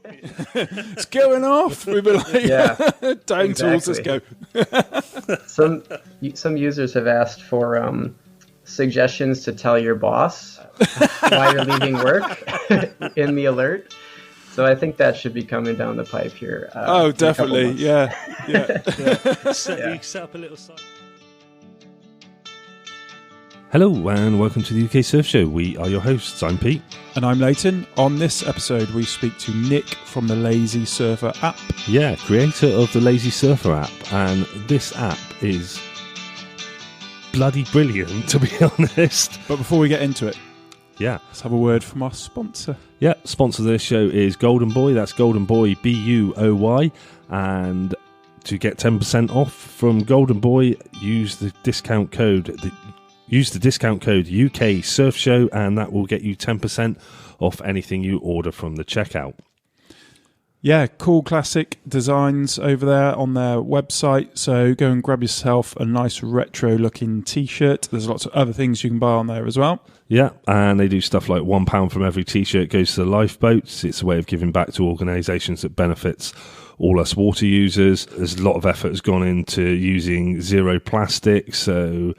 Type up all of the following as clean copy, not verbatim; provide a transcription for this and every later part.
It's going off. We'd be like, down tools, let's go. Some users have asked for suggestions to tell your boss why you're leaving work in the alert. So I think that should be coming down the pipe here. Definitely. Yeah. Set up a little site. Hello and welcome to the UK Surf Show. We are your hosts. I'm Pete. And I'm Leighton. On this episode, we speak to Nick from the Lazy Surfer app. Yeah, creator of the Lazy Surfer app. And this app is bloody brilliant, to be honest. But before we get into it, let's have a word from our sponsor. Yeah, sponsor of this show is Golden Buoy. That's Golden Buoy, Buoy. And to get 10% off from Golden Buoy, use the discount code UK Surf Show, and that will get you 10% off anything you order from the checkout. Yeah, cool classic designs over there on their website. So go and grab yourself a nice retro looking t-shirt. There's lots of other things you can buy on there as well. Yeah, and they do stuff like £1 from every t-shirt goes to the lifeboats. It's a way of giving back to organisations that benefits all us water users. There's a lot of effort has gone into using zero plastic, so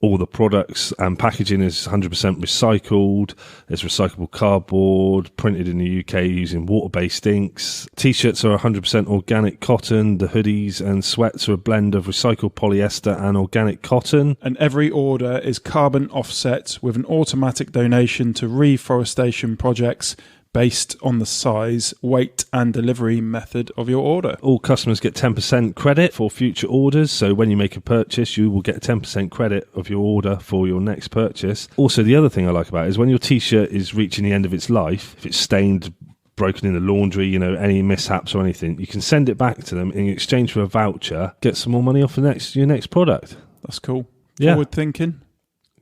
all the products and packaging is 100% recycled. There's recyclable cardboard, printed in the UK using water-based inks. T-shirts are 100% organic cotton. The hoodies and sweats are a blend of recycled polyester and organic cotton. And every order is carbon offset with an automatic donation to reforestation projects based on the size, weight and delivery method of your order. All customers get 10% credit for future orders, so when you make a purchase you will get 10% credit of your order for your next purchase. Also, the other thing I like about it is when your t-shirt is reaching the end of its life, if it's stained, broken in the laundry, any mishaps or anything, you can send it back to them in exchange for a voucher, get some more money off your next product. That's cool. Yeah. Forward thinking.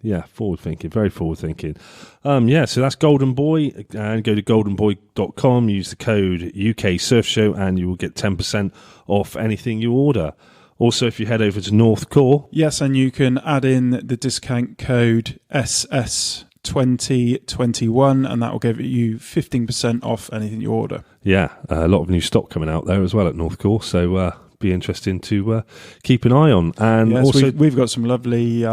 Yeah, forward thinking, very forward thinking. So that's Golden Buoy, and go to goldenbuoy.com, use the code UK Surf Show, and you will get 10% off anything you order. Also, if you head over to Northcore. Yes, and you can add in the discount code SS2021, and that will give you 15% off anything you order. Yeah, a lot of new stock coming out there as well at Northcore, so be interesting to keep an eye on. And yes, also, we've got some lovely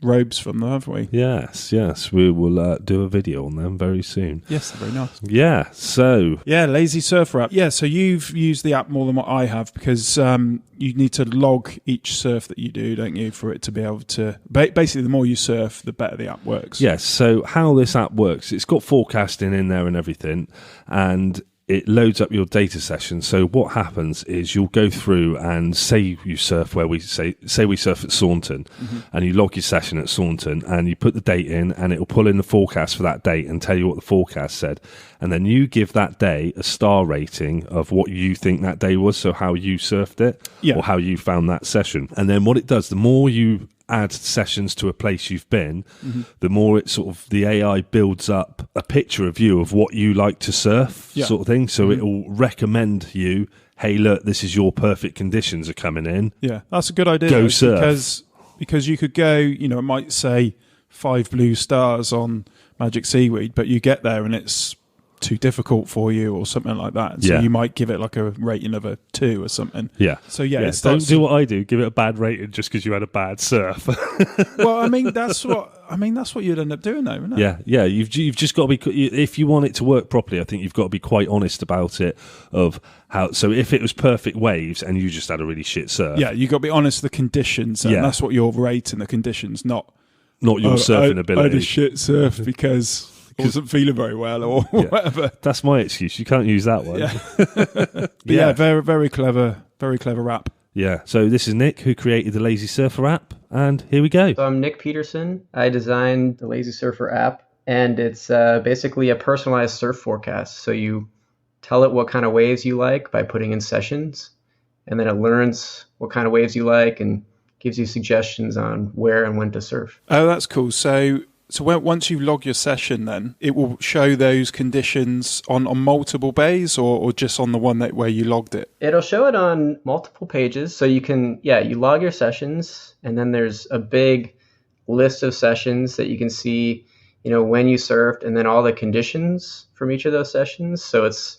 robes from them, haven't we? Yes, we will do a video on them very soon. Yes, they're very nice. Yeah, so Lazy Surfer app. Yeah, so you've used the app more than what I have because you need to log each surf that you do, don't you, for it to be able to... Basically, the more you surf, the better the app works. Yes, so how this app works, it's got forecasting in there and everything, and it loads up your data session. So what happens is you'll go through and say you surf where we say we surf at Saunton, and you log your session at Saunton and you put the date in, and it'll pull in the forecast for that date and tell you what the forecast said. And then you give that day a star rating of what you think that day was, so how you surfed it or how you found that session. And then what it does, the more you add sessions to a place you've been, the more it sort of the AI builds up a picture of you of what you like to surf, sort of thing. So it will recommend you, hey, look, this is your perfect conditions are coming in. Yeah, that's a good idea. Go surf. Because you could go, it might say 5 blue stars on Magic Seaweed, but you get there and it's too difficult for you or something like that. So you might give it like a rating of a 2 or something. Yeah. So don't do what I do. Give it a bad rating just because you had a bad surf. Well, that's what you'd end up doing, though, isn't it? Yeah. You've just got to be, if you want it to work properly, I think you've got to be quite honest about it. Of how. So if it was perfect waves and you just had a really shit surf, you got to be honest with the conditions, and that's what you're rating the conditions, not your surfing ability. I had a shit surf because I wasn't feeling very well or whatever. That's my excuse. You can't use that one. Yeah. Very, very clever app. Yeah. So this is Nick, who created the Lazy Surfer app, and here we go. So I'm Nick Peterson. I designed the Lazy Surfer app, and it's basically a personalized surf forecast. So you tell it what kind of waves you like by putting in sessions, and then it learns what kind of waves you like and gives you suggestions on where and when to surf. Oh, that's cool. So once you log your session, then it will show those conditions on multiple bays or just on the one where you logged it? It'll show it on multiple pages. So you can, you log your sessions, and then there's a big list of sessions that you can see, when you surfed, and then all the conditions from each of those sessions. So it's,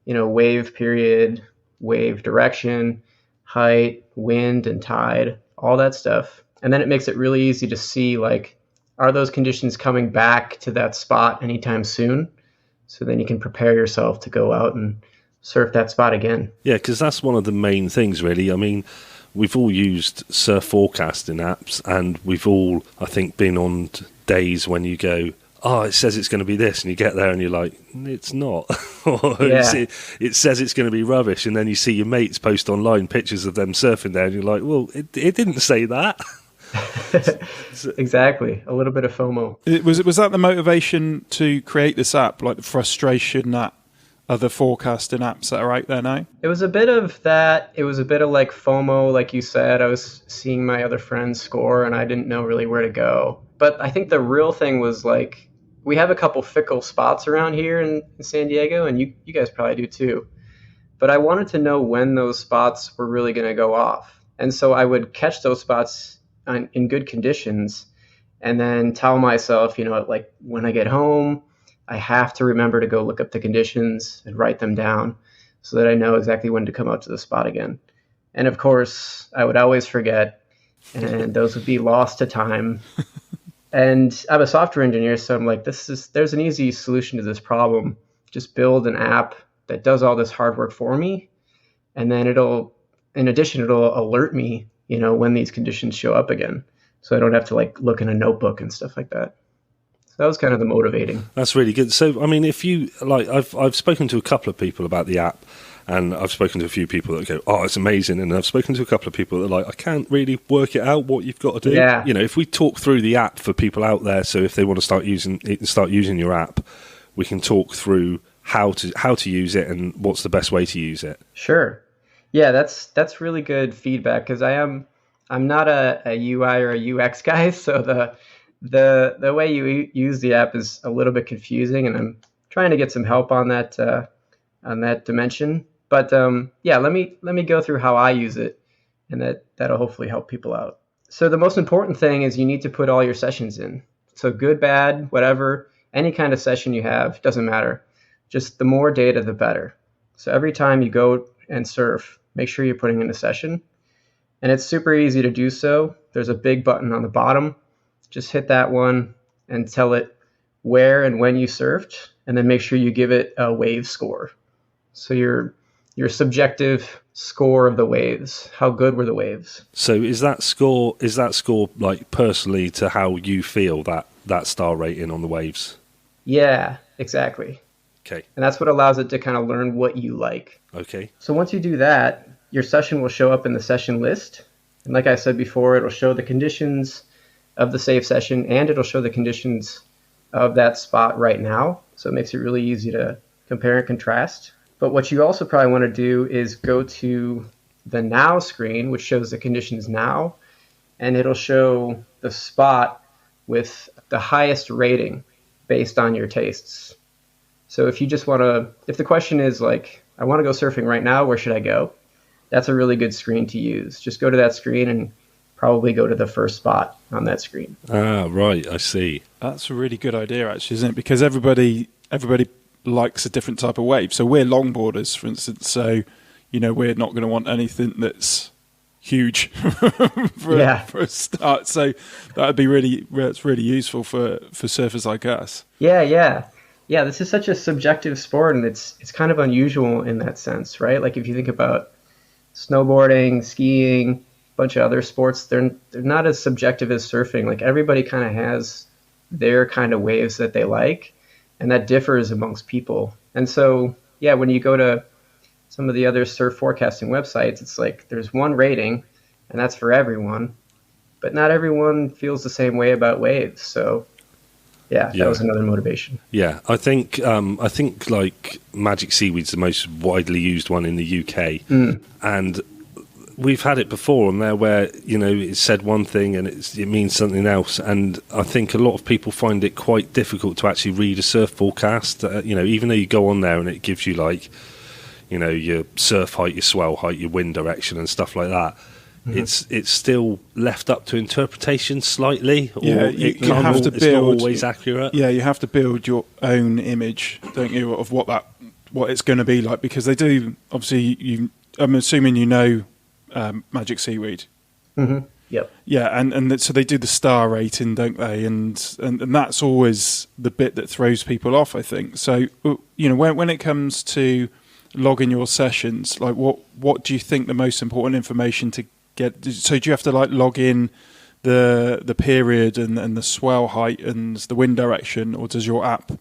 wave period, wave direction, height, wind, and tide, all that stuff. And then it makes it really easy to see, like, are those conditions coming back to that spot anytime soon? So then you can prepare yourself to go out and surf that spot again. Yeah, because that's one of the main things, really. I mean, we've all used surf forecasting apps, and we've all, I think, been on days when you go, oh, it says it's going to be this, and you get there and you're like, it's not. Or it says it's going to be rubbish, and then you see your mates post online pictures of them surfing there, and you're like, well, it didn't say that. Exactly. A little bit of FOMO. Was that the motivation to create this app, like the frustration that other forecasting apps that are out there now? It was a bit of that. It was a bit of like FOMO, like you said. I was seeing my other friends score and I didn't know really where to go. But I think the real thing was, like, we have a couple fickle spots around here in San Diego, and you guys probably do too. But I wanted to know when those spots were really going to go off. And so I would catch those spots in good conditions and then tell myself, like, when I get home, I have to remember to go look up the conditions and write them down so that I know exactly when to come out to the spot again. And of course, I would always forget, and those would be lost to time. And I'm a software engineer, so I'm like, there's an easy solution to this problem. Just build an app that does all this hard work for me, and then it'll alert me, when these conditions show up again. So I don't have to, like, look in a notebook and stuff like that. So that was kind of the motivating. That's really good. So, I mean, if you, like, I've spoken to a couple of people about the app, and I've spoken to a few people that go, oh, it's amazing. And I've spoken to a couple of people that are like, I can't really work it out what you've got to do. Yeah. If we talk through the app for people out there, so if they want to start using your app, we can talk through how to use it and what's the best way to use it. Sure. Yeah, that's really good feedback, because I'm not a UI or a UX guy, so the way you use the app is a little bit confusing, and I'm trying to get some help on that dimension. But yeah, let me go through how I use it, and that'll hopefully help people out. So the most important thing is you need to put all your sessions in. So good, bad, whatever, any kind of session you have, doesn't matter. Just the more data, the better. So every time you go and surf, make sure you're putting in a session. And it's super easy to do so. There's a big button on the bottom. Just hit that one and tell it where and when you surfed, and then make sure you give it a wave score. So your subjective score of the waves. How good were the waves? So is that score like personally to how you feel that star rating on the waves? Yeah, exactly. Okay. And that's what allows it to kind of learn what you like. Okay. So once you do that, your session will show up in the session list. And like I said before, it'll show the conditions of the save session, and it'll show the conditions of that spot right now. So it makes it really easy to compare and contrast. But what you also probably want to do is go to the now screen, which shows the conditions now, and it'll show the spot with the highest rating based on your tastes. So if you just want to, if the question is like, I want to go surfing right now, where should I go? That's a really good screen to use. Just go to that screen and probably go to the first spot on that screen. Ah, right, I see. That's a really good idea, actually, isn't it? Because everybody likes a different type of wave. So we're longboarders, for instance. So, we're not going to want anything that's huge for a start. So that'd be really useful for surfers like us. Yeah, this is such a subjective sport, and it's kind of unusual in that sense, right? Like if you think about snowboarding, skiing, a bunch of other sports, they're not as subjective as surfing. Like everybody kind of has their kind of waves that they like, and that differs amongst people. And so, yeah, when you go to some of the other surf forecasting websites, it's like there's one rating, and that's for everyone, but not everyone feels the same way about waves. So yeah, that was another motivation. Yeah, I think like Magic Seaweed's the most widely used one in the UK, and we've had it before on there where it said one thing and it means something else, and I think a lot of people find it quite difficult to actually read a surf forecast. Even though you go on there and it gives you like your surf height, your swell height, your wind direction, and stuff like that. It's still left up to interpretation slightly. Or you have to build. It's not always accurate. Yeah, you have to build your own image, don't you, of what that what it's going to be like, because they do obviously. I'm assuming Magic Seaweed. Mm-hmm. Yep. Yeah, and so they do the star rating, don't they? And that's always the bit that throws people off, I think. So when it comes to logging your sessions, like what do you think the most important information to get? So do you have to like log in the period and the swell height and the wind direction, or does your app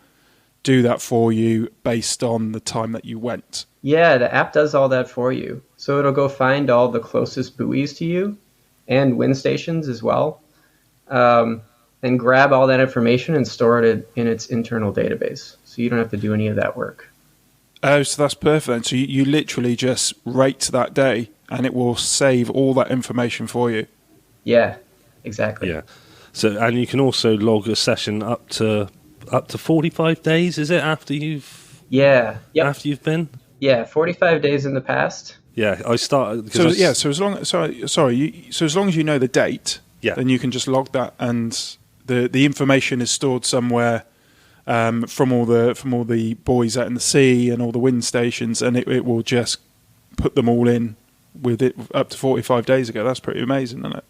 do that for you based on the time that you went? Yeah, the app does all that for you. So it'll go find all the closest buoys to you and wind stations as well, and grab all that information and store it in its internal database. So you don't have to do any of that work. Oh, so that's perfect. So you literally just rate that day and it will save all that information for you. Yeah, exactly. Yeah. So, and you can also log a session up to 45 days, is it, after you've... Yeah. Yep. After you've been? Yeah, 45 days in the past. Yeah, I started... So as long as you know the date, then you can just log that, and the information is stored somewhere from all the buoys out in the sea and all the wind stations, and it will just put them all in with it up to 45 days ago. That's pretty amazing, isn't it?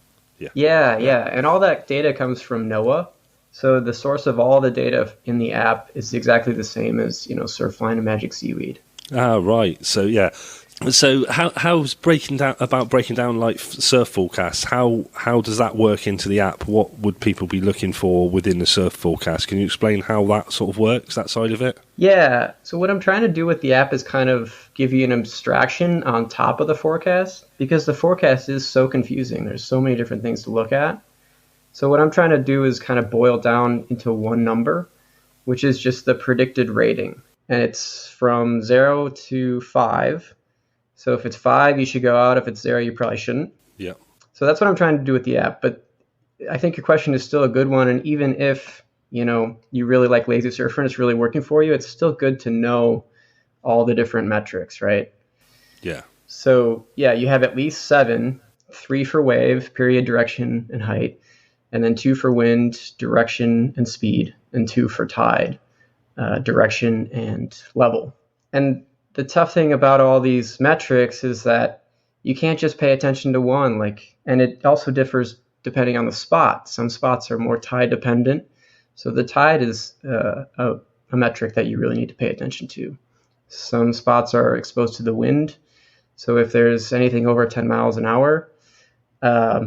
Yeah, and all that data comes from NOAA. So the source of all the data in the app is exactly the same as Surfline and Magic Seaweed. Ah, right. So yeah. So how's breaking down like surf forecasts? How does that work into the app? What would people be looking for within the surf forecast? Can you explain how that sort of works, that side of it? Yeah. So what I'm trying to do with the app is kind of give you an abstraction on top of the forecast, because the forecast is so confusing. There's so many different things to look at. So what I'm trying to do is kind of boil down into one number, which is just the predicted rating. And it's from 0 to 5. So if it's 5, you should go out. If it's 0, you probably shouldn't. Yeah. So that's what I'm trying to do with the app. But I think your question is still a good one. And even if, you really like Lazy Surfer and it's really working for you, it's still good to know all the different metrics, right? Yeah. So, yeah, you have at least 7, 3 for wave, period, direction, and height, and then 2 for wind, direction, and speed, and 2 for tide, direction, and level. And the tough thing about all these metrics is that you can't just pay attention to one, and it also differs depending on the spot. Some spots are more tide dependent. So the tide is a metric that you really need to pay attention to. Some spots are exposed to the wind. So if there's anything over 10 miles an hour,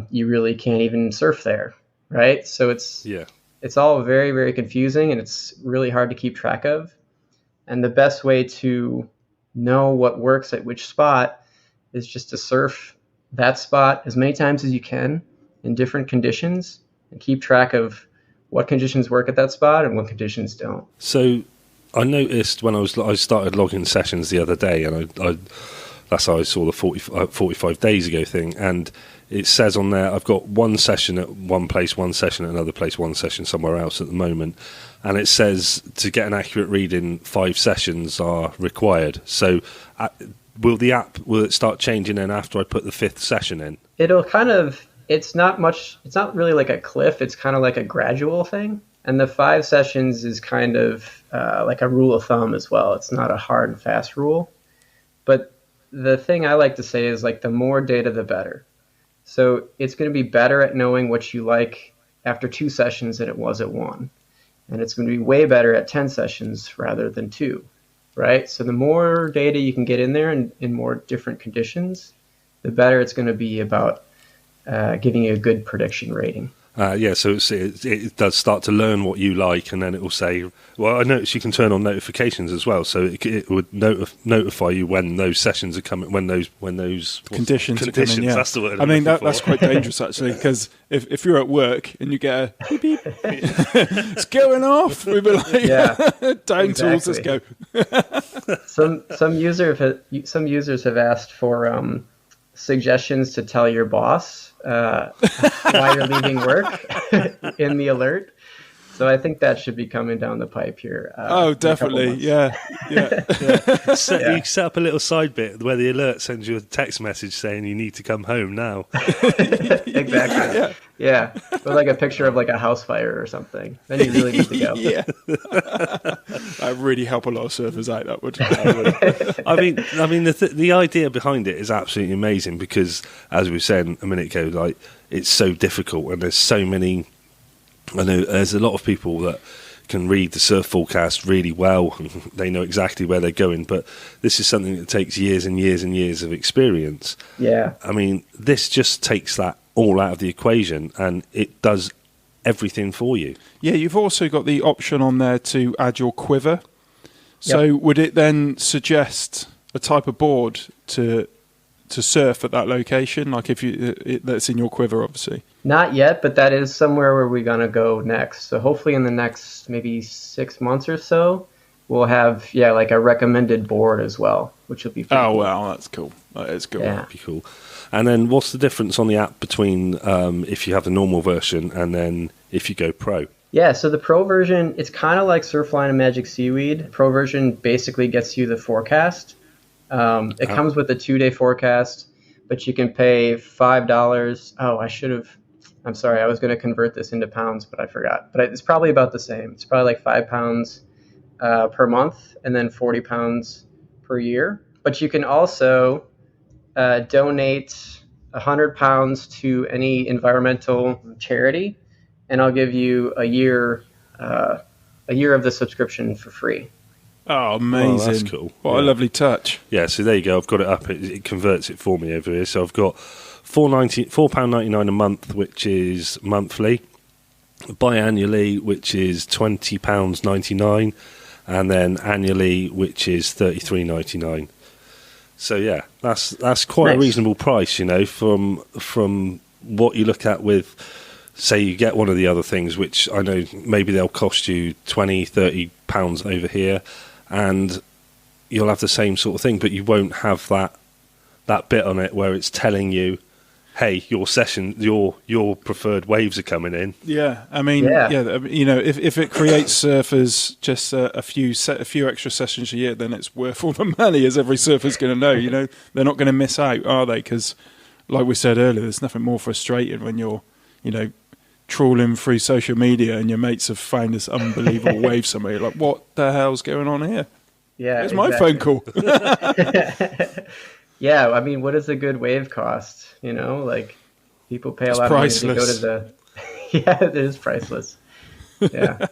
you really can't even surf there, right? So it's all very, very confusing, and it's really hard to keep track of. And the best way to know what works at which spot is just to surf that spot as many times as you can in different conditions and keep track of what conditions work at that spot and what conditions don't. So I noticed when I started logging sessions the other day, and I that's how I saw the 45 days ago thing, and it says on there I've got one session at one place, one session at another place, one session somewhere else at the moment, and it says to get an accurate reading 5 sessions are required. So will it start changing then after I put the 5th session in? It'll it's not really like a cliff, it's kind of like a gradual thing. And the 5 sessions is kind of like a rule of thumb as well. It's not a hard and fast rule. But the thing I like to say is the more data, the better. So it's going to be better at knowing what you like after 2 sessions than it was at 1. And it's going to be way better at 10 sessions rather than 2, right? So the more data you can get in there in more different conditions, the better it's going to be about giving you a good prediction rating. So it does start to learn what you like, and then it will say, well, I noticed you can turn on notifications as well, so it would notify you when those sessions are coming, when those conditions are coming, yeah. That's the word. I mean, that's quite dangerous, actually, because if you're at work and you get a beep, beep, it's going off, we'd be like, down tools, let's go. Some users have asked for suggestions to tell your boss why you're leaving work in the alert. So I think that should be coming down the pipe here. Oh, definitely. Yeah. You set up a little side bit where the alert sends you a text message saying you need to come home now. Exactly. Yeah. With like a picture of like a house fire or something. Then you really need to go. Yeah. That would really help a lot of surfers out, that would. I mean, the idea behind it is absolutely amazing because, as we were saying a minute ago, like it's so difficult and there's so many. I know there's a lot of people that can read the surf forecast really well and they know exactly where they're going, but this is something that takes years and years and years of experience. Yeah. I mean, this just takes that all out of the equation and it does everything for you. Yeah, you've also got the option on there to add your quiver. So would it then suggest a type of board to surf at that location, like if that's in your quiver, obviously? Not yet, but that is somewhere where we're going to go next. So hopefully in the next maybe 6 months or so, we'll have, like a recommended board as well, which will be pretty cool. Wow, that's cool. That is cool. Yeah. That'd be cool. And then what's the difference on the app between if you have the normal version and then if you go pro? Yeah, so the pro version, it's kind of like Surfline and Magic Seaweed. Pro version basically gets you the forecast. It comes with a 2-day forecast, but you can pay $5. Oh, I'm sorry, I was going to convert this into pounds, but I forgot. But it's probably about the same. It's probably like £5 per month and then £40 per year. But you can also donate £100 to any environmental charity, and I'll give you a year of the subscription for free. Oh, amazing. Well, that's cool. What a lovely touch. Yeah, so there you go. I've got it up. It converts it for me over here. So I've got £4.99 a month, which is monthly. Biannually, which is £20.99. And then annually, which is $33.99. So yeah, that's quite a reasonable price, from what you look at with, say, you get one of the other things, which I know maybe they'll cost you £20-30 over here, and you'll have the same sort of thing, but you won't have that bit on it where it's telling you, hey, your session, your preferred waves are coming in. Yeah, I mean, if it creates surfers just a few extra sessions a year, then it's worth all the money, as every surfer's going to know. They're not going to miss out, are they? Because, like we said earlier, there's nothing more frustrating when you're, trawling through social media and your mates have found this unbelievable wave somewhere. You're like, what the hell's going on here? Yeah, it's my phone call. Yeah, I mean, what does a good wave cost? Like people pay a lot of money to go to the. Yeah, it is priceless. Yeah.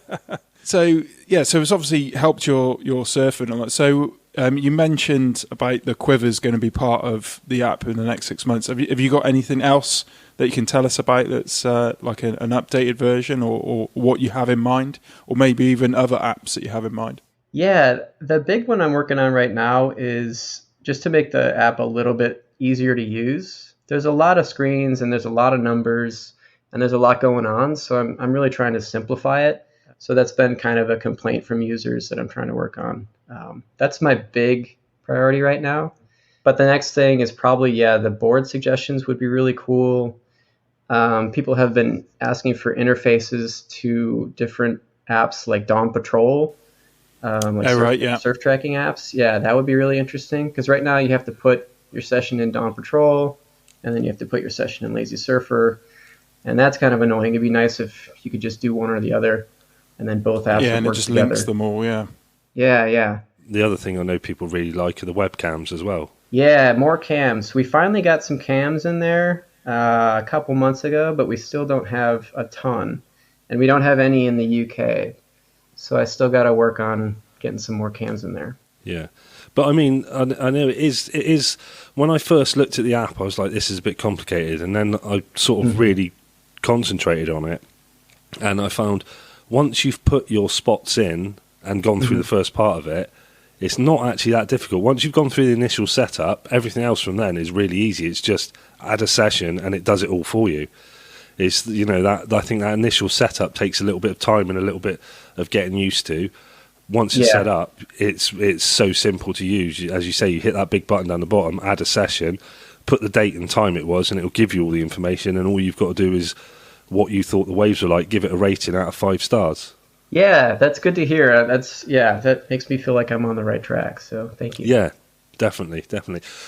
So it's obviously helped your surfing and that. So you mentioned about the quiver's going to be part of the app in the next 6 months. Have you got anything else that you can tell us about that's like an updated version or what you have in mind, or maybe even other apps that you have in mind? Yeah, the big one I'm working on right now is just to make the app a little bit easier to use. There's a lot of screens and there's a lot of numbers and there's a lot going on. So I'm really trying to simplify it. So that's been kind of a complaint from users that I'm trying to work on. That's my big priority right now. But the next thing is probably, the board suggestions would be really cool. People have been asking for interfaces to different apps like Dawn Patrol. Surf tracking apps. Yeah, that would be really interesting because right now you have to put your session in Dawn Patrol and then you have to put your session in Lazy Surfer, and that's kind of annoying. It'd be nice if you could just do one or the other and then both apps would work together. Yeah, and it just links them all, yeah. Yeah. The other thing I know people really like are the webcams as well. Yeah, more cams. We finally got some cams in there a couple months ago, but we still don't have a ton, and we don't have any in the UK. So I still got to work on getting some more cams in there. Yeah. But I mean, I know it is, when I first looked at the app, I was like, this is a bit complicated. And then I sort of really concentrated on it. And I found once you've put your spots in and gone through the first part of it, it's not actually that difficult. Once you've gone through the initial setup, everything else from then is really easy. It's just add a session and it does it all for you. It's, that I think that initial setup takes a little bit of time and a little bit of getting used to. Once it's set up, it's so simple to use. As you say, you hit that big button down the bottom, add a session, put the date and time it was, and it'll give you all the information. And all you've got to do is what you thought the waves were like, give it a rating out of 5 stars. Yeah, that's good to hear. That makes me feel like I'm on the right track. So thank you. Yeah, definitely.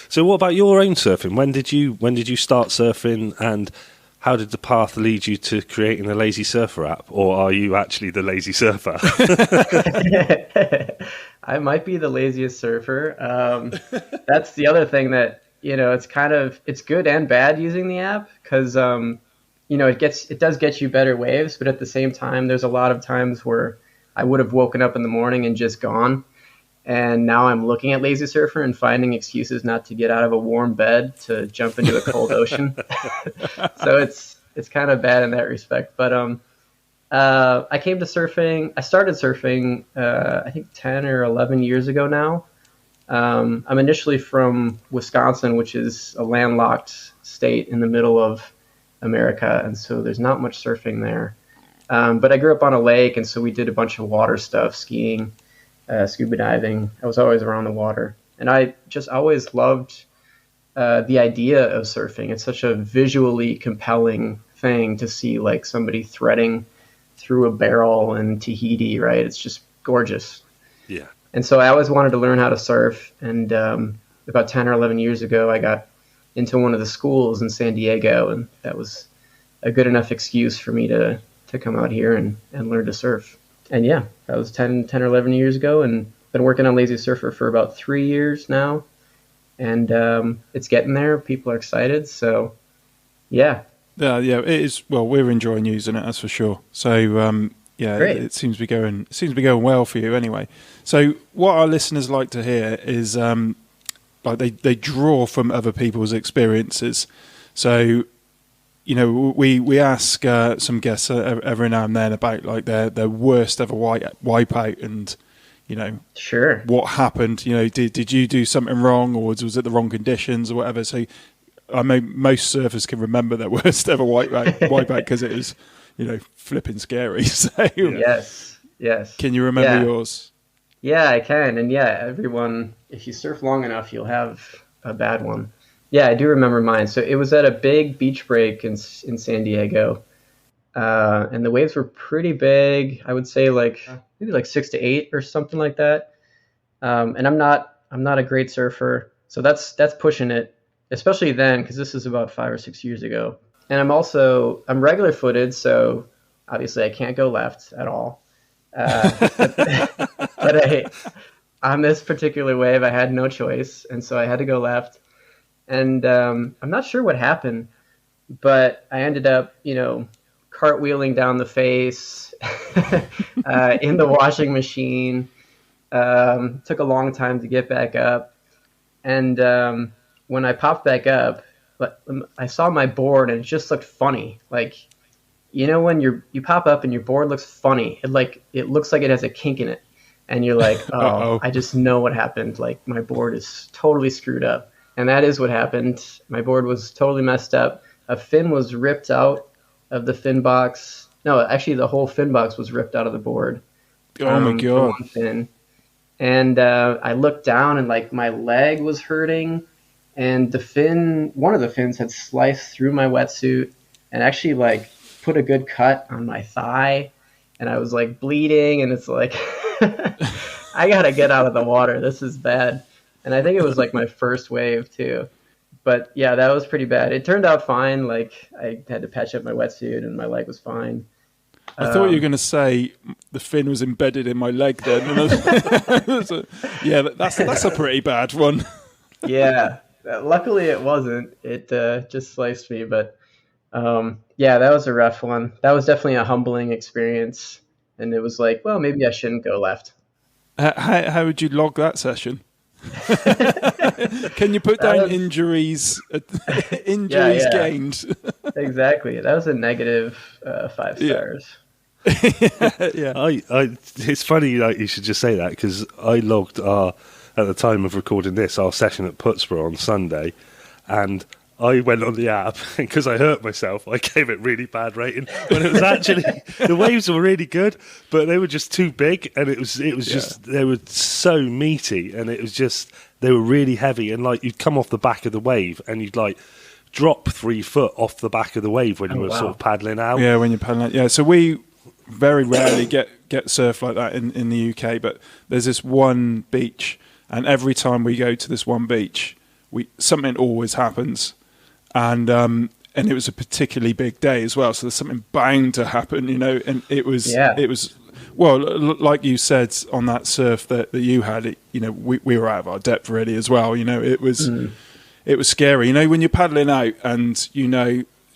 So what about your own surfing? When did you start surfing, and how did the path lead you to creating a Lazy Surfer app? Or are you actually the lazy surfer? I might be the laziest surfer. That's the other thing that, it's good and bad using the app because, it does get you better waves, but at the same time, there's a lot of times where I would have woken up in the morning and just gone. And now I'm looking at Lazy Surfer and finding excuses not to get out of a warm bed to jump into a cold ocean. So it's kind of bad in that respect. But I came to surfing. I started surfing I think 10 or 11 years ago now. I'm initially from Wisconsin, which is a landlocked state in the middle of America, and so there's not much surfing there. But I grew up on a lake, and so we did a bunch of water stuff, skiing, scuba diving. I was always around the water. And I just always loved the idea of surfing. It's such a visually compelling thing to see, like somebody threading through a barrel in Tahiti, right? It's just gorgeous. Yeah. And so I always wanted to learn how to surf. And about 10 or 11 years ago, I got into one of the schools in San Diego, and that was a good enough excuse for me to come out here and learn to surf. And yeah, that was 10 or 11 years ago, and been working on Lazy Surfer for about 3 years now. And it's getting there. People are excited. So, yeah. Yeah, it is. Well, we're enjoying using it, that's for sure. So, Great. it seems to be going well for you anyway. So, what our listeners like to hear is like they draw from other people's experiences. So, we ask some guests every now and then about like their worst ever wipeout, and Sure. what happened. Did you do something wrong, or was it the wrong conditions or whatever? So I mean, most surfers can remember their worst ever wipeout because it is flipping scary. So Yes. can you remember yours? Yeah, I can. And yeah, everyone, if you surf long enough, you'll have a bad one. Yeah, I do remember mine. So it was at a big beach break in San Diego. And the waves were pretty big. I would say maybe like 6 to 8 or something like that. And I'm not a great surfer. So that's pushing it, especially then, because this is about 5 or 6 years ago. And I'm regular footed. So obviously I can't go left at all. But on this particular wave, I had no choice. And so I had to go left. And I'm not sure what happened, but I ended up, cartwheeling down the face in the washing machine. Took a long time to get back up. And when I popped back up, I saw my board and it just looked funny. Like, when you pop up and your board looks funny, it looks like it has a kink in it. And you're like, oh, I just know what happened. Like, my board is totally screwed up. And that is what happened. My board was totally messed up. A fin was ripped out of the fin box. No, actually, the whole fin box was ripped out of the board. Oh my God. One fin. And I looked down and my leg was hurting. And one of the fins had sliced through my wetsuit and actually put a good cut on my thigh. And I was bleeding, and it's I got to get out of the water. This is bad. And I think it was my first wave too. But yeah, that was pretty bad. It turned out fine. I had to patch up my wetsuit and my leg was fine. I thought you were going to say the fin was embedded in my leg then. Yeah, that's a pretty bad one. Yeah, luckily it wasn't. It just sliced me. But yeah, that was a rough one. That was definitely a humbling experience. And it was well, maybe I shouldn't go left. How would you log that session? Can you put down injuries gained? Exactly. That was a negative 5 stars. Yeah. It's funny you should just say that, because I logged at the time of recording this, our session at Putsborough on Sunday, and I went on the app, and because I hurt myself, I gave it really bad rating. When it was actually, the waves were really good, but they were just too big, and it was just, they were so meaty, and it was just, they were really heavy, and you'd come off the back of the wave, and you'd drop 3 foot off the back of the wave when you were sort of paddling out. Yeah, when you're paddling out. Yeah, so we very rarely get surf like that in the UK, but there's this one beach, and every time we go to this one beach, something always happens, and it was a particularly big day as well, so there's something bound to happen, and it was well, like you said on that surf that you had, we were out of our depth really as well, it was scary, when you're paddling out and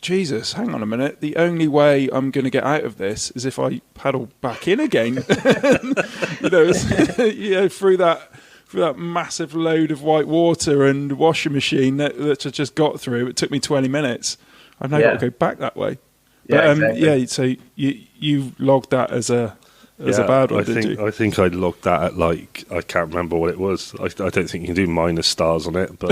Jesus, hang on a minute. The only way I'm going to get out of this is if I paddle back in again. Through that massive load of white water and washing machine that I just got through. It took me 20 minutes. I've now got to go back that way. But, exactly. So you logged that as a bad one, did you? I think I logged that at I can't remember what it was. I don't think you can do minus stars on it, but.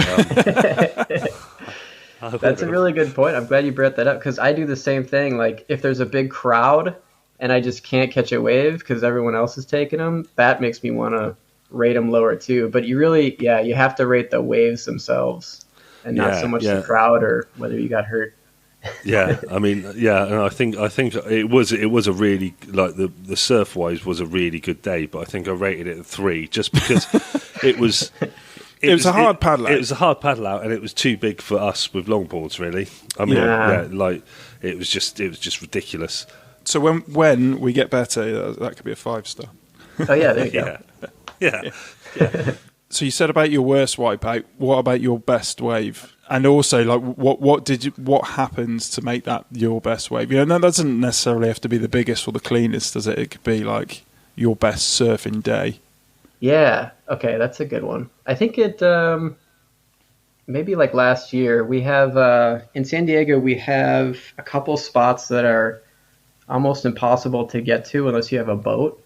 That's a really good point. I'm glad you brought that up because I do the same thing. Like if there's a big crowd and I just can't catch a wave because everyone else is taking them, that makes me want to rate them lower too. But you really, you have to rate the waves themselves and not so much the crowd or whether you got hurt. Yeah, I mean, and I think it was a really the surf wise was a really good day, but I think I rated it a 3 just because it was. It was a hard paddle out. It was a hard paddle out, and it was too big for us with longboards. Really, I mean, it was just ridiculous. So when we get better, that could be a 5-star. Oh yeah, there you go. Yeah. So you said about your worst wipeout. What about your best wave? And also, what happens to make that your best wave? That doesn't necessarily have to be the biggest or the cleanest, does it? It could be like your best surfing day. Yeah. Okay, that's a good one. I think it maybe like last year we have in San Diego we have a couple spots that are almost impossible to get to unless you have a boat,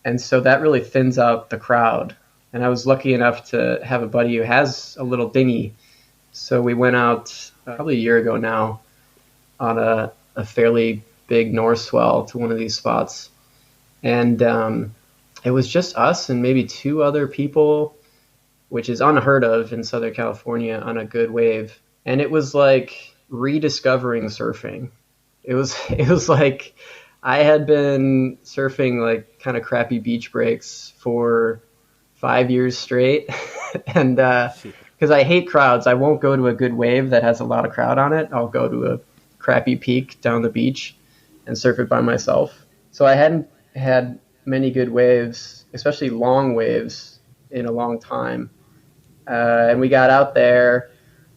and so that really thins out the crowd. And I was lucky enough to have a buddy who has a little dinghy, so we went out probably a year ago now on a fairly big north swell to one of these spots, and it was just us and maybe 2 other people, which is unheard of in Southern California on a good wave. And it was like rediscovering surfing. It was like I had been surfing like kind of crappy beach breaks for 5 years straight. And because I hate crowds, I won't go to a good wave that has a lot of crowd on it. I'll go to a crappy peak down the beach and surf it by myself. So I hadn't had many good waves, especially long waves, in a long time. And we got out there,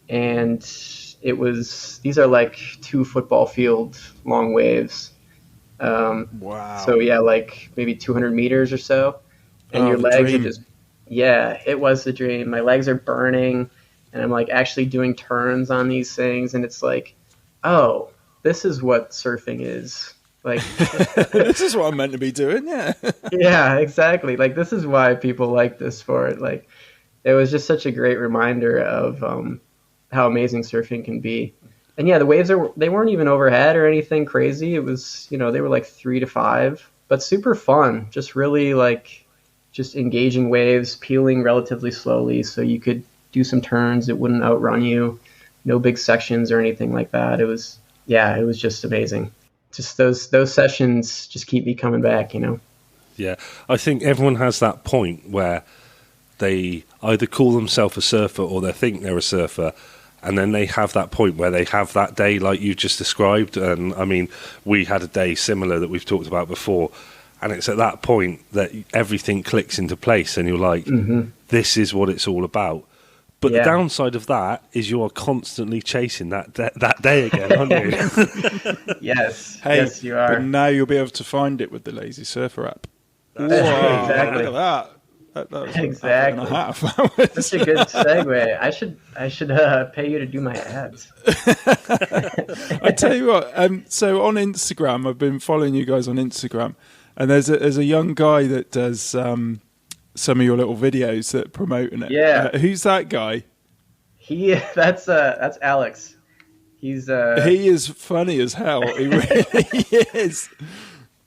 and these are like 2 football field long waves. Wow. So like maybe 200 meters or so. And your legs are just, it was the dream. My legs are burning, and I'm like actually doing turns on these things. And it's like, oh, this is what surfing is. Like this is what I'm meant to be doing, yeah, exactly. Like this is why people like this sport. Like it was just such a great reminder of how amazing surfing can be. And the waves they weren't even overhead or anything crazy. It was they were like 3 to 5, but super fun. Just really like just engaging waves, peeling relatively slowly so you could do some turns. It wouldn't outrun you. No big sections or anything like that. It was just amazing. Just those sessions just keep me coming back, Yeah, I think everyone has that point where they either call themselves a surfer or they think they're a surfer, and then they have that point where they have that day like you just described. And I mean, we had a day similar that we've talked about before, and it's at that point that everything clicks into place, and you're like, this is what it's all about. But the downside of that is you are constantly chasing that day again, aren't you? Yes. Hey, yes, you are. But now you'll be able to find it with the Lazy Surfer app. Exactly. Look at that. That was exactly. An hour and a half. Such a good segue. I should pay you to do my ads. I tell you what. So on Instagram, I've been following you guys on Instagram, and there's a young guy that does some of your little videos that are promoting it. Yeah. Who's that guy? That's Alex. He is funny as hell. He really is.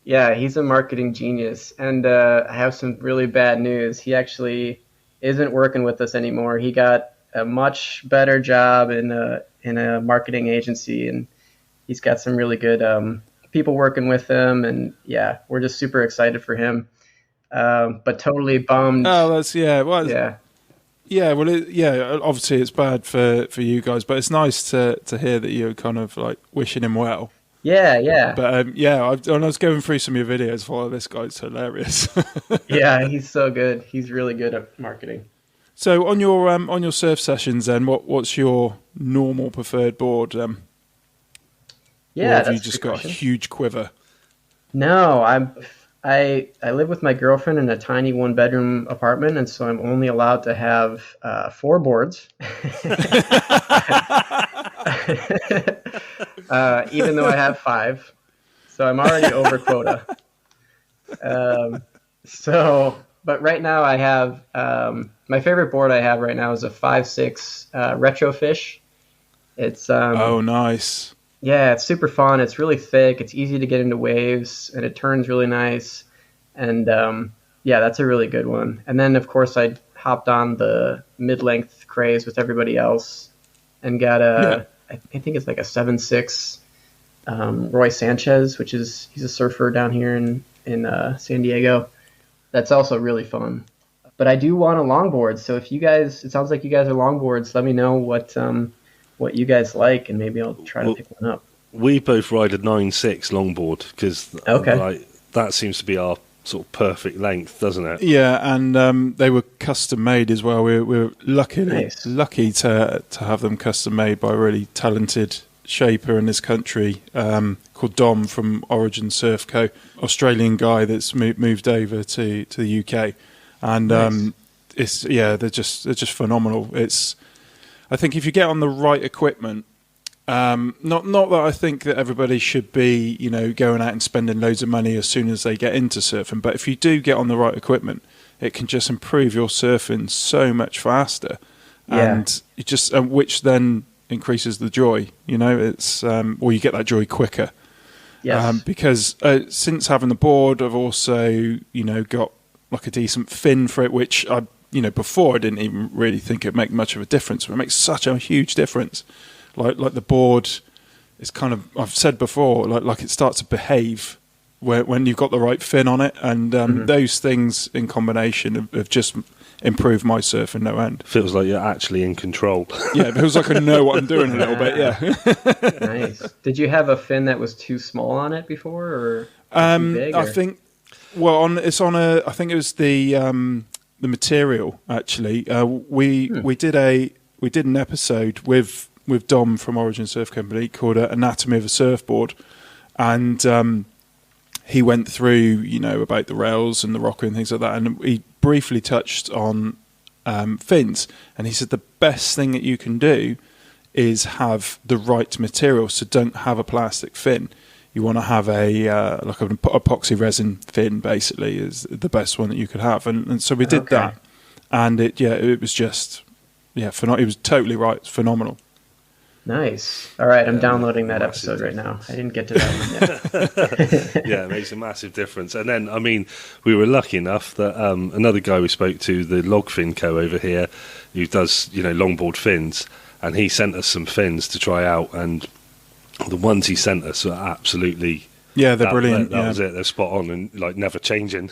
Yeah, he's a marketing genius. And I have some really bad news. He actually isn't working with us anymore. He got a much better job in a marketing agency, and he's got some really good people working with him, and yeah, we're just super excited for him. But totally bummed. Oh, that's well, yeah. Yeah, well, obviously it's bad for you guys, but it's nice to hear that you're kind of like wishing him well. Yeah. But when I was going through some of your videos, this guy's hilarious. Yeah, he's so good. He's really good at marketing. So on your surf sessions, then, what's your normal preferred board? Or have you just got a huge quiver? No, I live with my girlfriend in a tiny 1-bedroom apartment, and so I'm only allowed to have 4 boards. Even though I have 5, so I'm already over quota. But right now I have my favorite board I have right now is a 5.6 Retrofish. It's oh, nice. Yeah, it's super fun. It's really thick. It's easy to get into waves, and it turns really nice. And that's a really good one. And then, of course, I hopped on the mid-length craze with everybody else and got I think it's like a 7.6 Roy Sanchez, he's a surfer down here in San Diego. That's also really fun. But I do want a longboard. So if it sounds like you guys are longboards, let me know what you guys like, and maybe I'll try to pick one up. We both ride a 9.6 longboard because that seems to be our sort of perfect length, doesn't it? Yeah, and they were custom made as well. We're lucky to have them custom made by a really talented shaper in this country called Dom from Origin Surf Co. Australian guy that's moved over to the UK, and they're just phenomenal. I think if you get on the right equipment, not that I think that everybody should be, going out and spending loads of money as soon as they get into surfing, but if you do get on the right equipment, it can just improve your surfing so much faster, and which then increases the joy. It's or you get that joy quicker. Yes. Because since having the board, I've also got like a decent fin for it, which before I didn't even really think it'd make much of a difference, but it makes such a huge difference. Like the board is kind of, I've said before, like it starts to behave when you've got the right fin on it, and those things in combination have just improved my surfing no end. Feels like you're actually in control. Yeah, it feels like I know what I'm doing a little bit. Yeah. Nice. Did you have a fin that was too small on it before, or too big? I think. Well, I think it was the material actually. We did an episode with Dom from Origin Surf Company called Anatomy of a Surfboard, and he went through about the rails and the rocker and things like that, and he briefly touched on fins, and he said the best thing that you can do is have the right material. So don't have a plastic fin. You want to have an epoxy resin fin, basically, is the best one that you could have. And so we did that. And it was just, it was totally right. It's phenomenal. Nice. All right, I'm downloading that episode right now. I didn't get to that one yet. Yeah, it makes a massive difference. And then, we were lucky enough that another guy we spoke to, the Log Fin Co. over here, who does, longboard fins, and he sent us some fins to try out, and the ones he sent us are absolutely... Yeah, they're brilliant. That was it. They're spot on and never changing.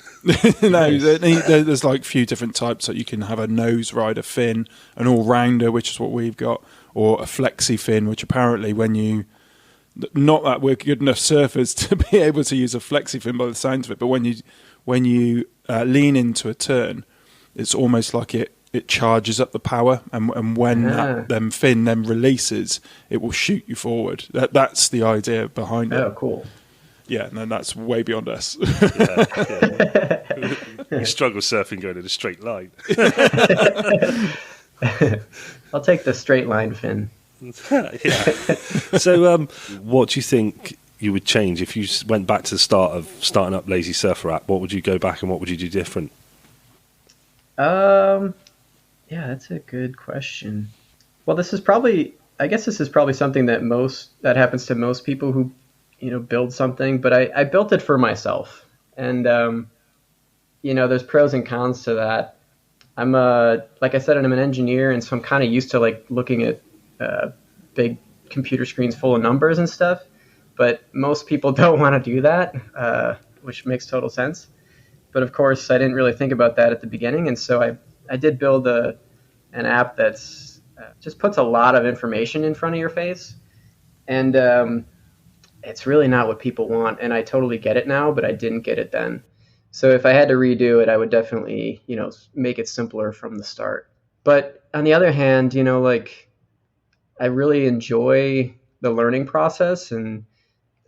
No, there's like a few different types. So you can have a nose rider fin, an all-rounder, which is what we've got, or a flexi fin, which apparently not that we're good enough surfers to be able to use a flexi fin by the sounds of it, but when you lean into a turn, it's almost like it charges up the power, and when that fin then releases, it will shoot you forward. That's the idea behind it. Oh, cool. Yeah, no, that's way beyond us. Yeah. You struggle surfing going in a straight line. I'll take the straight line fin. Yeah. So, what do you think you would change if you went back to the start of starting up Lazy Surfer app? What would you go back and what would you do different? Yeah, that's a good question. Well, this is probably something that happens to most people who, build something, but I built it for myself. And, there's pros and cons to that. I'm like I said, I'm an engineer, and so I'm kind of used to looking at big computer screens full of numbers and stuff. but most people don't want to do that, which makes total sense. But of course, I didn't really think about that at the beginning, and so I did build an app that's just puts a lot of information in front of your face, and it's really not what people want. And I totally get it now, but I didn't get it then. So if I had to redo it, I would definitely, make it simpler from the start. But on the other hand, like I really enjoy the learning process, and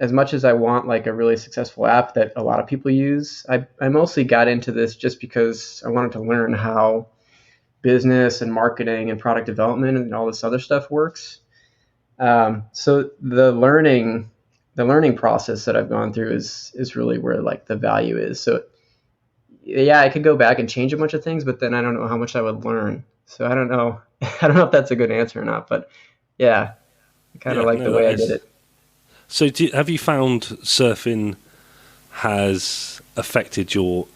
as much as I want like a really successful app that a lot of people use, I mostly got into this just because I wanted to learn how business and marketing and product development and all this other stuff works. So the learning process that I've gone through is really where like the value is. So yeah, I could go back and change a bunch of things, but then I don't know how much I would learn. So I don't know if that's a good answer or not, but yeah, I kind of the way I did it. So have you found surfing has affected your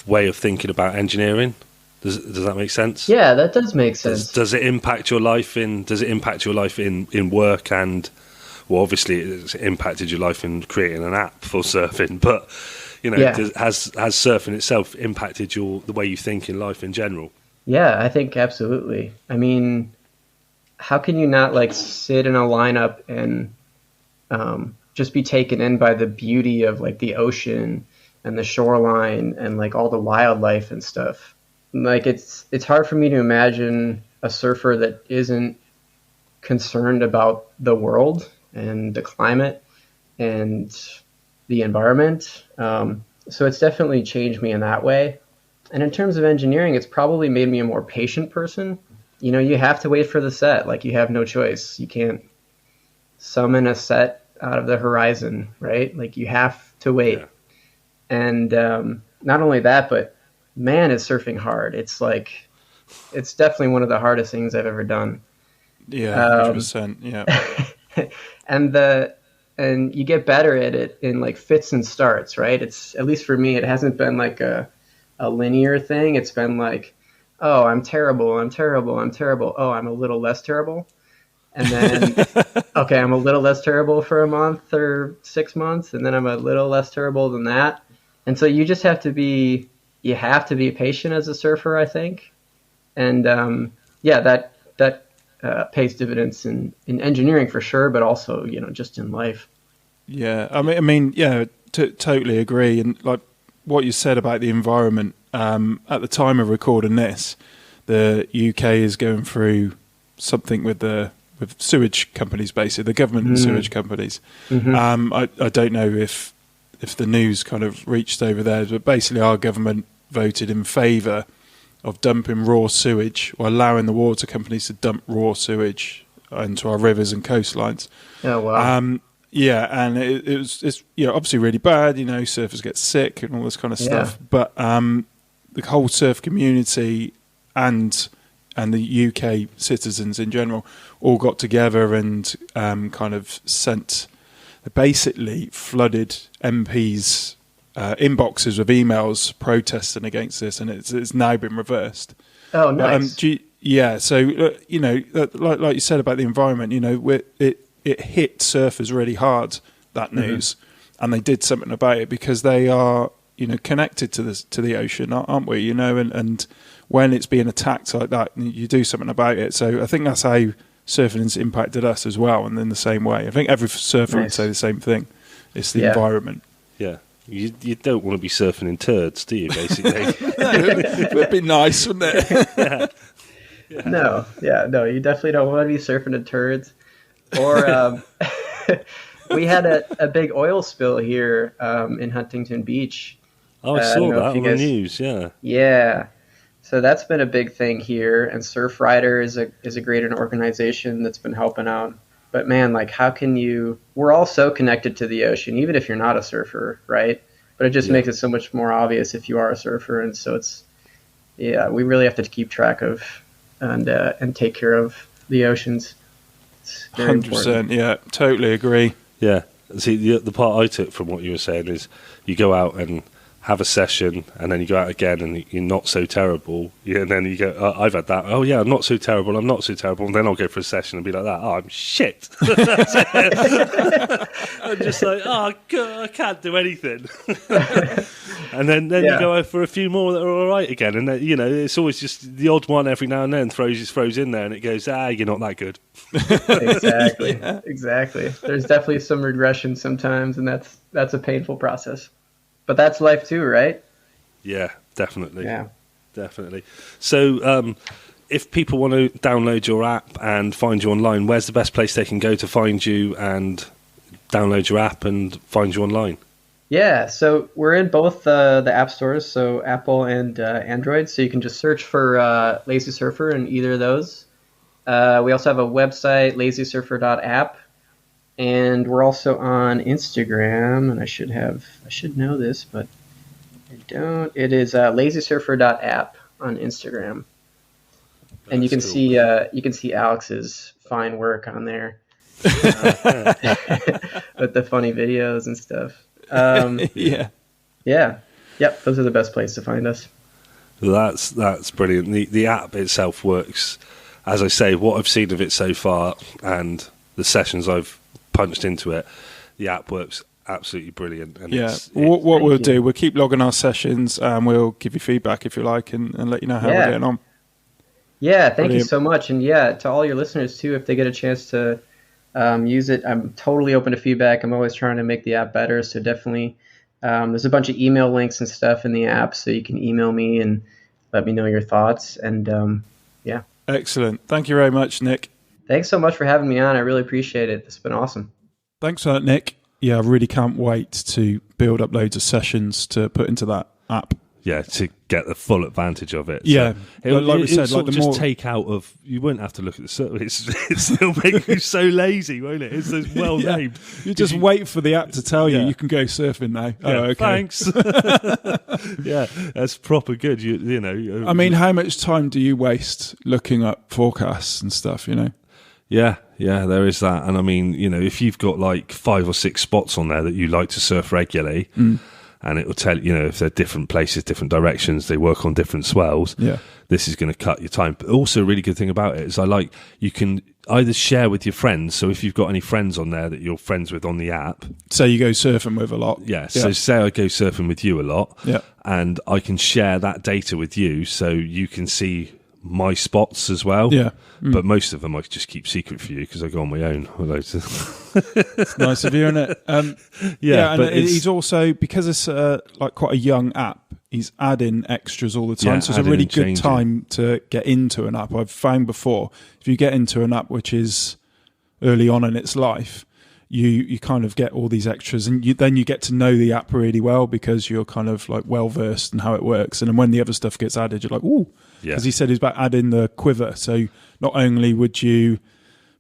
way of thinking about engineering? Does that make sense? Yeah, that does make sense. Does it impact your life in work? And well, obviously it's impacted your life in creating an app for surfing, but has surfing itself impacted the way you think in life in general? Yeah, I think absolutely. I mean, how can you not like sit in a lineup and just be taken in by the beauty of like the ocean and the shoreline and like all the wildlife and stuff? Like it's hard for me to imagine a surfer that isn't concerned about the world and the climate and the environment. So it's definitely changed me in that way. And in terms of engineering, it's probably made me a more patient person. You have to wait for the set. Like you have no choice. You can't summon a set out of the horizon, right? Like you have to wait. Yeah. And not only that, but man, is surfing hard. It's definitely one of the hardest things I've ever done. Yeah, 100%. Yeah. And you get better at it in like fits and starts, right? It's, at least for me, it hasn't been like a linear thing. It's been like, oh, I'm terrible. Oh, I'm a little less terrible. And then, okay, I'm a little less terrible for a month or 6 months. And then I'm a little less terrible than that. And so you just have to be patient as a surfer, I think. And that pays dividends in engineering for sure, but also, just in life. Yeah, I mean, yeah, totally agree. And like what you said about the environment, at the time of recording this, the UK is going through something with sewage companies, basically the government and sewage companies. Mm-hmm. I don't know if the news kind of reached over there, but basically our government voted in favour of dumping raw sewage, or allowing the water companies to dump raw sewage into our rivers and coastlines. Oh wow! Yeah, and it's obviously really bad. Surfers get sick and all this kind of stuff. But the whole surf community and the UK citizens in general all got together and kind of basically flooded MPs' inboxes with emails protesting against this, and it's now been reversed. Oh, nice. So like you said about the environment, it hit surfers really hard, that news, and they did something about it because they are connected to the ocean, aren't we? And when it's being attacked like that, you do something about it. So I think that's how surfing has impacted us as well, and in the same way, I think every surfer would say the same thing. It's the environment. Yeah. You don't want to be surfing in turds, do you, basically? It would be nice, wouldn't it? Yeah. No, you definitely don't want to be surfing in turds. Or we had a big oil spill here in Huntington Beach. Oh, I saw that on the news, yeah. Yeah. So that's been a big thing here, and Surfrider is a great organization that's been helping out. But man, like how can we're all so connected to the ocean, even if you're not a surfer, right? But it just makes it so much more obvious if you are a surfer. And so we really have to keep track of and take care of the oceans. It's very 100%, important. Yeah, totally agree. Yeah. See, the part I took from what you were saying is you go out and have a session, and then you go out again and you're not so terrible. Yeah, and then you go, I've had that. Oh yeah, I'm not so terrible. And then I'll go for a session and be like that. Oh, I'm shit. I'm just like, I can't do anything. And then you go out for a few more that are all right again. And then, it's always just the odd one every now and then throws in there, and it goes, you're not that good. Exactly. Exactly. There's definitely some regression sometimes, and that's a painful process. But that's life too, right? Yeah, definitely. Yeah. Definitely. So if people want to download your app and find you online, where's the best place they can go to find you and download your app and find you online? Yeah, so we're in both the app stores, so Apple and Android. So you can just search for Lazy Surfer in either of those. We also have a website, lazysurfer.app. And we're also on Instagram, and I should know this, but I don't. It is lazysurfer.app on Instagram. And you can see Alex's fine work on there with the funny videos and stuff. Yep. Those are the best place to find us. That's brilliant. The app itself works, as I say. What I've seen of it so far, and the sessions I've punched into it, the app works absolutely brilliant. And what we'll do, we'll keep logging our sessions, and we'll give you feedback if you like, and let you know how we're getting on. Yeah, thank you so much. And to all your listeners too, if they get a chance to use it, I'm totally open to feedback. I'm always trying to make the app better, so definitely there's a bunch of email links and stuff in the app, so you can email me and let me know your thoughts. And Excellent. Thank you very much, Nick. Thanks so much for having me on. I really appreciate it. It's been awesome. Thanks for that, Nick. Yeah, I really can't wait to build up loads of sessions to put into that app. Yeah, to get the full advantage of it. Yeah, so like we said, like the more take out of, you won't have to look at the service. It'll make you so lazy, won't it? It's so well named. You just wait for the app to tell you you can go surfing now. Yeah, okay. Thanks. Yeah, that's proper good. You know. I mean, how much time do you waste looking up forecasts and stuff? Yeah, there is that. And I mean, if you've got like 5 or 6 spots on there that you like to surf regularly, and it will tell if they're different places, different directions, they work on different swells. Yeah, this is going to cut your time. But also, a really good thing about it is you can either share with your friends. So if you've got any friends on there that you're friends with on the app, say you go surfing with a lot. Yeah. So say I go surfing with you a lot. Yeah, and I can share that data with you, so you can see my spots as well. Yeah. But most of them I just keep secret for you because I go on my own. It's nice of you, isn't it? And he's also, because it's like quite a young app, he's adding extras all the time. So it's a really good time to get into an app. I've found before, if you get into an app which is early on in its life, you kind of get all these extras, and then you get to know the app really well because you're kind of like well versed in how it works. And then when the other stuff gets added, you're like, ooh. Because he said he's about adding the quiver. So not only would you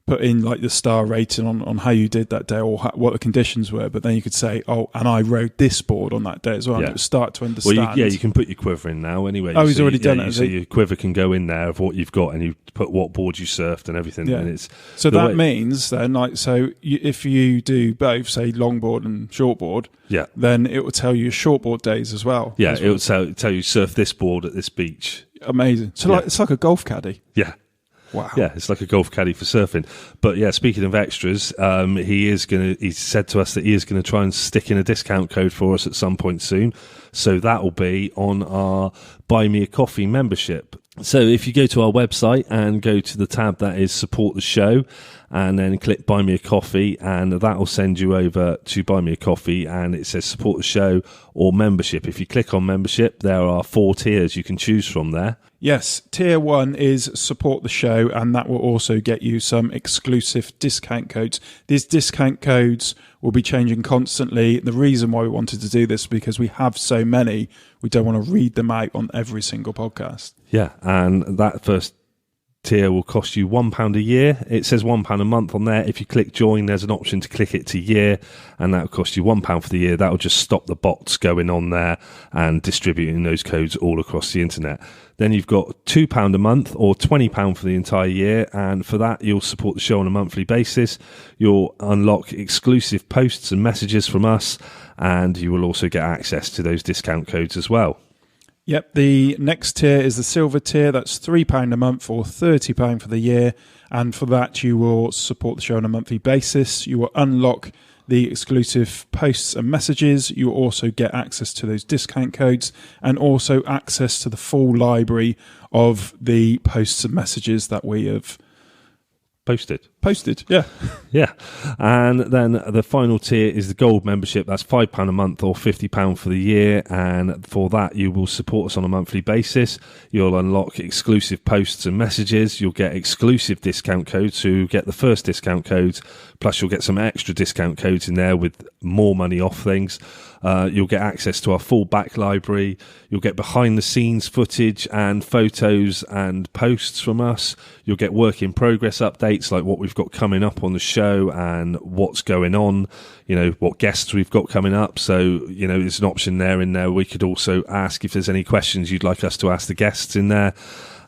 put in like the star rating on how you did that day or what the conditions were, but then you could say, and I rode this board on that day as well. And it would start to understand. Well, you can put your quiver in now anyway. Oh, he's already done it. So your quiver can go in there of what you've got, and you put what board you surfed and everything. Yeah. And so that means then, if you do both, say longboard and shortboard, then it will tell you shortboard days as well. Yeah, it will tell you surf this board at this beach. Amazing. So it's like a golf caddy. Yeah. Wow. Yeah, it's like a golf caddy for surfing. But yeah, speaking of extras, he said to us that he is going to try and stick in a discount code for us at some point soon. So that will be on our Buy Me a Coffee membership. So if you go to our website and go to the tab that is Support the Show, and then click Buy Me a Coffee, and that will send you over to Buy Me a Coffee, and it says Support the Show or Membership. If you click on Membership, there are 4 tiers you can choose from there. Yes, tier 1 is Support the Show, and that will also get you some exclusive discount codes. These discount codes will be changing constantly. The reason why we wanted to do this is because we have so many, we don't want to read them out on every single podcast. Yeah, and that first tier will cost you £1 a year. It says £1 a month on there. If you click join, there's an option to click it to year, and that will cost you £1 for the year. That will just stop the bots going on there and distributing those codes all across the internet. Then you've got £2 a month or £20 for the entire year, and for that you'll support the show on a monthly basis. You'll unlock exclusive posts and messages from us, and you will also get access to those discount codes as well. Yep, the next tier is the silver tier. That's £3 a month or £30 for the year. And for that, you will support the show on a monthly basis. You will unlock the exclusive posts and messages. You will also get access to those discount codes and also access to the full library of the posts and messages that we have Posted, yeah. Yeah. And then the final tier is the gold membership. That's £5 a month or £50 for the year. And for that, you will support us on a monthly basis. You'll unlock exclusive posts and messages. You'll get exclusive discount codes. So you get the first discount codes, plus you'll get some extra discount codes in there with more money off things. You'll get access to our full back library. You'll get behind the scenes footage and photos and posts from us. You'll get work in progress updates like what we've got coming up on the show and what's going on, you know, what guests we've got coming up. So, you know, there's an option there in there. We could also ask if there's any questions you'd like us to ask the guests in there.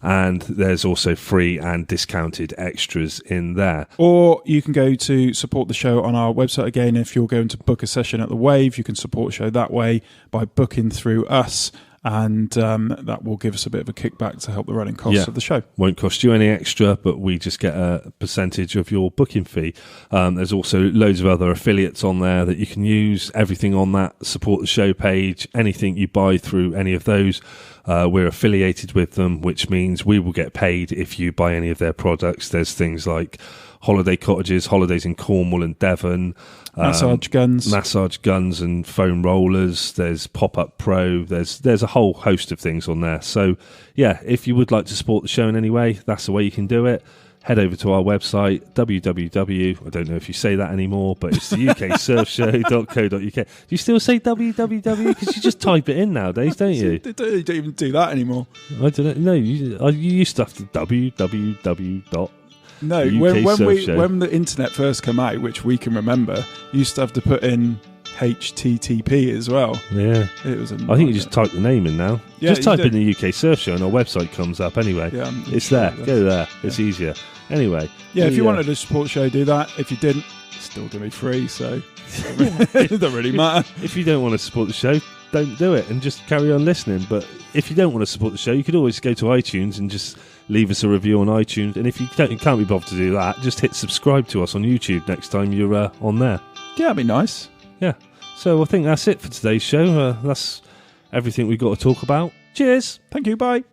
And there's also free and discounted extras in there. Or you can go to support the show on our website again. If you're going to book a session at the Wave, you can support the show that way by booking through us. And that will give us a bit of a kickback to help the running costs of the show. Won't cost you any extra, but we just get a percentage of your booking fee. There's also loads of other affiliates on there that you can use. Everything on that support the show page, anything you buy through any of those, we're affiliated with them, which means we will get paid if you buy any of their products. There's things like holiday cottages, holidays in Cornwall and Devon, massage guns and foam rollers. There's Pop-Up Pro. There's a whole host of things on there. So yeah, if you would like to support the show in any way, that's the way you can do it. Head over to our website, www. I don't know if you say that anymore, but it's the uksurfshow.co.uk. Do you still say www? Because you just type it in nowadays, don't you? They don't even do that anymore. I don't know. No, you used to have to www. No, when the internet first came out, which we can remember, you used to have to put in HTTP as well. Yeah, it was. I think you just type the name in now. Yeah, just type in the UK Surf Show and our website comes up anyway. Yeah, it's there. Go there. It's easier. Anyway. Yeah, if you wanted to support the show, do that. If you didn't, it's still going to be free, so it doesn't really matter. If you don't want to support the show, don't do it and just carry on listening. But if you don't want to support the show, you could always go to iTunes and just leave us a review on iTunes. And if you can't be bothered to do that, just hit subscribe to us on YouTube next time you're on there. Yeah, that'd be nice. Yeah. So I think that's it for today's show. That's everything we've got to talk about. Cheers. Thank you. Bye.